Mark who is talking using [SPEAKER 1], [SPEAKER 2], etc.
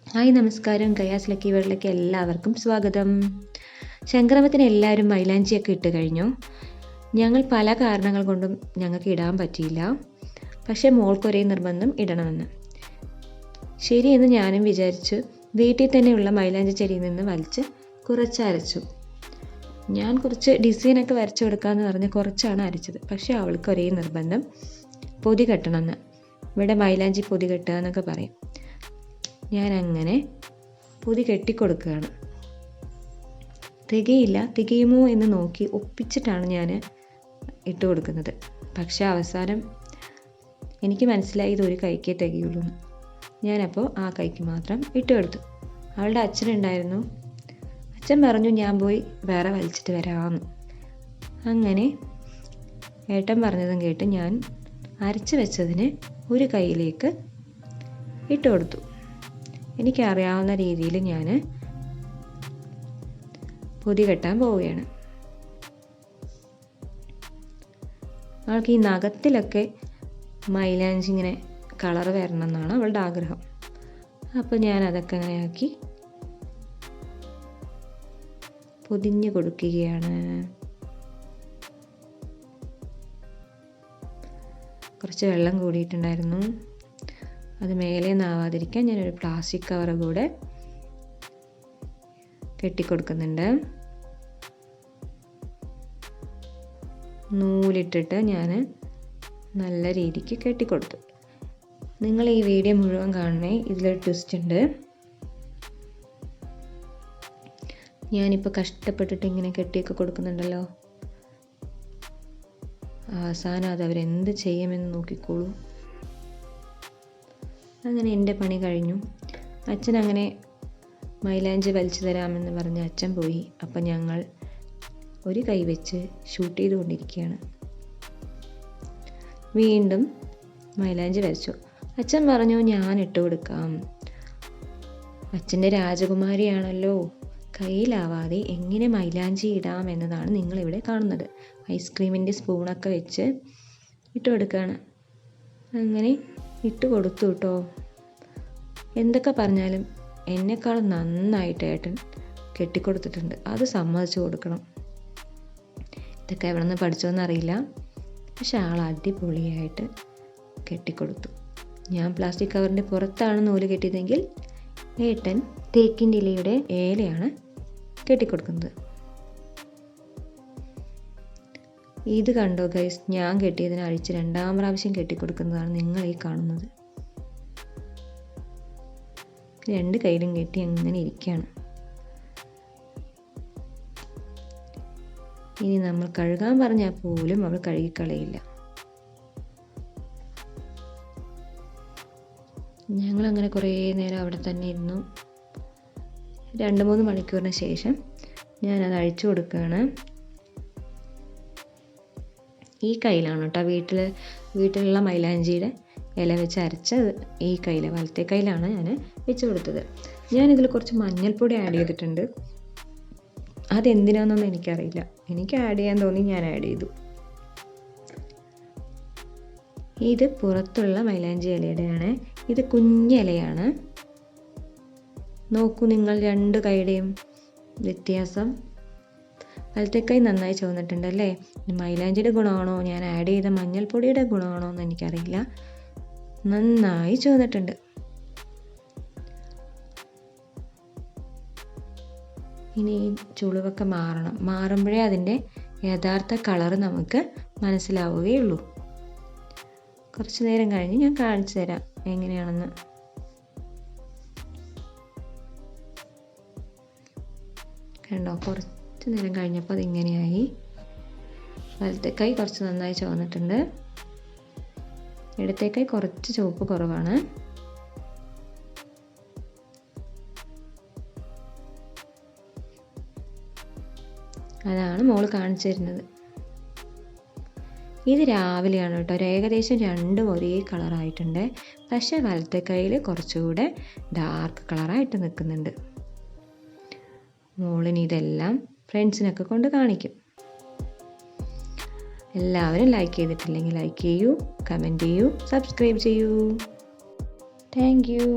[SPEAKER 1] Hi നമസ്കാരം, guys lucky വേൾഡിലേക്ക് എല്ലാവർക്കും സ്വാഗതം. സംക്രമത്തിന് എല്ലാവരും മൈലാഞ്ചിയൊക്കെ ഇട്ട് കഴിഞ്ഞു. ഞങ്ങൾ പല കാരണങ്ങൾ കൊണ്ടും ഞങ്ങൾക്ക് ഇടാൻ പറ്റിയില്ല. പക്ഷേ മോൾക്കൊരേ നിർബന്ധം ഇടണമെന്ന്. ശരിയെന്ന് ഞാനും വിചാരിച്ചു. വീട്ടിൽ തന്നെയുള്ള മൈലാഞ്ചി ചെടിയിൽ നിന്ന് വലിച്ച് കുറച്ച് അരച്ചു. ഞാൻ കുറച്ച് ഡിസൈനൊക്കെ വരച്ചു കൊടുക്കാമെന്ന് പറഞ്ഞ് കുറച്ചാണ് അരച്ചത്. പക്ഷേ അവൾക്ക് ഒരേ നിർബന്ധം പൊതി കെട്ടണമെന്ന്. ഇവിടെ മൈലാഞ്ചി പൊതി കെട്ടുക എന്നൊക്കെ പറയും. ഞാൻ അങ്ങനെ പൊതി കെട്ടിക്കൊടുക്കുകയാണ്. തികയുമോ എന്ന് നോക്കി ഒപ്പിച്ചിട്ടാണ് ഞാൻ ഇട്ട് കൊടുക്കുന്നത്. പക്ഷേ അവസാനം എനിക്ക് മനസ്സിലായി ഇതൊരു കൈക്കേ തികയുള്ളൂ. ഞാനപ്പോൾ ആ കൈക്ക് മാത്രം ഇട്ട് കൊടുത്തു. അവളുടെ അച്ഛനുണ്ടായിരുന്നു. അച്ഛൻ പറഞ്ഞു ഞാൻ പോയി വേറെ വലിച്ചിട്ട് വരാമെന്ന്. അങ്ങനെ ഏട്ടൻ പറഞ്ഞതും കേട്ട് ഞാൻ അരച്ച് വെച്ചതിന് ഒരു കൈയിലേക്ക് ഇട്ട് കൊടുത്തു. എനിക്കറിയാവുന്ന രീതിയിൽ ഞാൻ പൊതി കെട്ടാൻ പോവുകയാണ്. അവൾക്ക് ഈ നഖത്തിലൊക്കെ മൈലാഞ്ചി ഇങ്ങനെ കളർ വരണം എന്നാണ് അവളുടെ ആഗ്രഹം. അപ്പോൾ ഞാൻ അതൊക്കെ അങ്ങനെ ആക്കി പൊതിഞ്ഞ് കൊടുക്കുകയാണ്. കുറച്ച് വെള്ളം കൂടിയിട്ടുണ്ടായിരുന്നു. അത് മേലെ നിന്നാവാതിരിക്കാൻ ഞാനൊരു പ്ലാസ്റ്റിക് കവർ കൂടെ കെട്ടിക്കൊടുക്കുന്നുണ്ട്. നൂലിട്ടിട്ട് ഞാൻ നല്ല രീതിക്ക് കെട്ടിക്കൊടുത്തു. നിങ്ങൾ ഈ വീഡിയോ മുഴുവൻ കാണണേ. ഇതിലൊരു ട്വിസ്റ്റ് ഉണ്ട്. ഞാനിപ്പോൾ കഷ്ടപ്പെട്ടിട്ട് ഇങ്ങനെ കെട്ടിയൊക്കെ കൊടുക്കുന്നുണ്ടല്ലോ. അവസാനം അത് അവരെന്ത് ചെയ്യുമെന്ന് നോക്കിക്കോളൂ. അങ്ങനെ എൻ്റെ പണി കഴിഞ്ഞു. അച്ഛൻ അങ്ങനെ മൈലാഞ്ചി വലിച്ചു തരാമെന്ന് പറഞ്ഞ് അച്ഛൻ പോയി. അപ്പം ഞങ്ങൾ ഒരു കൈ വെച്ച് ഷൂട്ട് ചെയ്തുകൊണ്ടിരിക്കുകയാണ്. വീണ്ടും മൈലാഞ്ചി വരച്ചു. അച്ഛൻ പറഞ്ഞു ഞാൻ ഇട്ട് കൊടുക്കാം. അച്ഛൻ്റെ രാജകുമാരിയാണല്ലോ, കയ്യിലാവാതെ എങ്ങനെ മൈലാഞ്ചി ഇടാം എന്നതാണ് നിങ്ങളിവിടെ കാണുന്നത്. ഐസ്ക്രീമിൻ്റെ സ്പൂണൊക്കെ വെച്ച് ഇട്ട് കൊടുക്കുകയാണ്. അങ്ങനെ ഇട്ട് കൊടുത്തു കേട്ടോ. എന്തൊക്കെ പറഞ്ഞാലും എന്നെക്കാളും നന്നായിട്ട് ഏട്ടൻ കെട്ടിക്കൊടുത്തിട്ടുണ്ട്. അത് സമ്മതിച്ചു കൊടുക്കണം. ഇതൊക്കെ എവിടെ നിന്ന് പഠിച്ചോന്നറിയില്ല. പക്ഷെ ആൾ അടിപൊളിയായിട്ട് കെട്ടിക്കൊടുത്തു. ഞാൻ പ്ലാസ്റ്റിക് കവറിൻ്റെ പുറത്താണ് നൂല് കെട്ടിയതെങ്കിൽ ഏട്ടൻ തേക്കിൻ്റെ ഇലയുടെ ഏലയാണ് കെട്ടിക്കൊടുക്കുന്നത്. ഇത് കണ്ടോ ഗൈസ്, ഞാൻ കെട്ടിയതിന് അഴിച്ച് 2ാം പ്രാവശ്യം കെട്ടിക്കൊടുക്കുന്നതാണ് നിങ്ങൾ ഈ കാണുന്നത്. 2 കൈയിലും കെട്ടി അങ്ങനെ ഇരിക്കുകയാണ്. ഇനി നമ്മൾ കഴുകാൻ പറഞ്ഞാൽ പോലും അവൾ കഴുകിക്കളയില്ല. ഞങ്ങളങ്ങനെ കുറേ നേരം അവിടെ തന്നെ ഇരുന്നു. 2-3 മണിക്കൂറിന് ശേഷം ഞാനത് അഴിച്ചു കൊടുക്കുകയാണ്. ഈ കയ്യിലാണ് കേട്ടോ വീട്ടിലുള്ള മൈലാഞ്ചിയുടെ ഇല വെച്ച് അരച്ചത്. ഈ കയ്യിൽ, വലത്തെ കയ്യിലാണ് ഞാൻ വെച്ച് കൊടുത്തത്. ഞാനിതിൽ കുറച്ച് മഞ്ഞൾപ്പൊടി ആഡ് ചെയ്തിട്ടുണ്ട്. അതെന്തിനാണെന്നൊന്നും എനിക്കറിയില്ല. എനിക്ക് ആഡ് ചെയ്യാൻ തോന്നി, ഞാൻ ആഡ് ചെയ്തു. ഇത് പുറത്തുള്ള മൈലാഞ്ചി ഇലയുടെയാണ്. ഇത് കുഞ്ഞ് ഇലയാണ്. നോക്കൂ നിങ്ങൾ 2 കൈയുടെയും വ്യത്യാസം. വലത്തെ കൈ നന്നായി ചുവന്നിട്ടുണ്ടല്ലേ. മൈലാഞ്ചിയുടെ ഗുണമാണോ ഞാൻ ആഡ് ചെയ്ത മഞ്ഞൾപ്പൊടിയുടെ ഗുണമാണോ എന്ന് എനിക്കറിയില്ല. നന്നായി ചുവന്നിട്ടുണ്ട്. ഇനി ചുളിവൊക്കെ മാറുമ്പോഴേ അതിൻ്റെ യഥാർത്ഥ കളറ് നമുക്ക് മനസ്സിലാവുകയുള്ളൂ. കുറച്ച് നേരം കഴിഞ്ഞ് ഞാൻ കാണിച്ചു തരാം എങ്ങനെയാണെന്ന്. കണ്ടോ, കുറച്ച് നേരം കഴിഞ്ഞപ്പോൾ അതിങ്ങനെയായി. വലത്തെ കൈ കുറച്ച് നന്നായി ചുവന്നിട്ടുണ്ട്. ഇടത്തെ കൈ കുറച്ച് ചുവപ്പ് കുറവാണ്. അതാണ് മോള് കാണിച്ചു തരുന്നത്. ഇത് രാവിലെയാണ് കേട്ടോ. ഏകദേശം 2 ഒരേ കളറായിട്ടുണ്ട്. പക്ഷേ വലത്തെ കൈയിൽ കുറച്ചുകൂടെ ഡാർക്ക് കളറായിട്ട് നിൽക്കുന്നുണ്ട്. മോളിന് ഇതെല്ലാം ഫ്രണ്ട്സിനൊക്കെ കൊണ്ട് കാണിക്കും. എല്ലാവരും ലൈക്ക് ചെയ്തിട്ടില്ലെങ്കിൽ ലൈക്ക് ചെയ്യൂ, കമൻറ്റ് ചെയ്യൂ, സബ്സ്ക്രൈബ് ചെയ്യൂ. Thank you.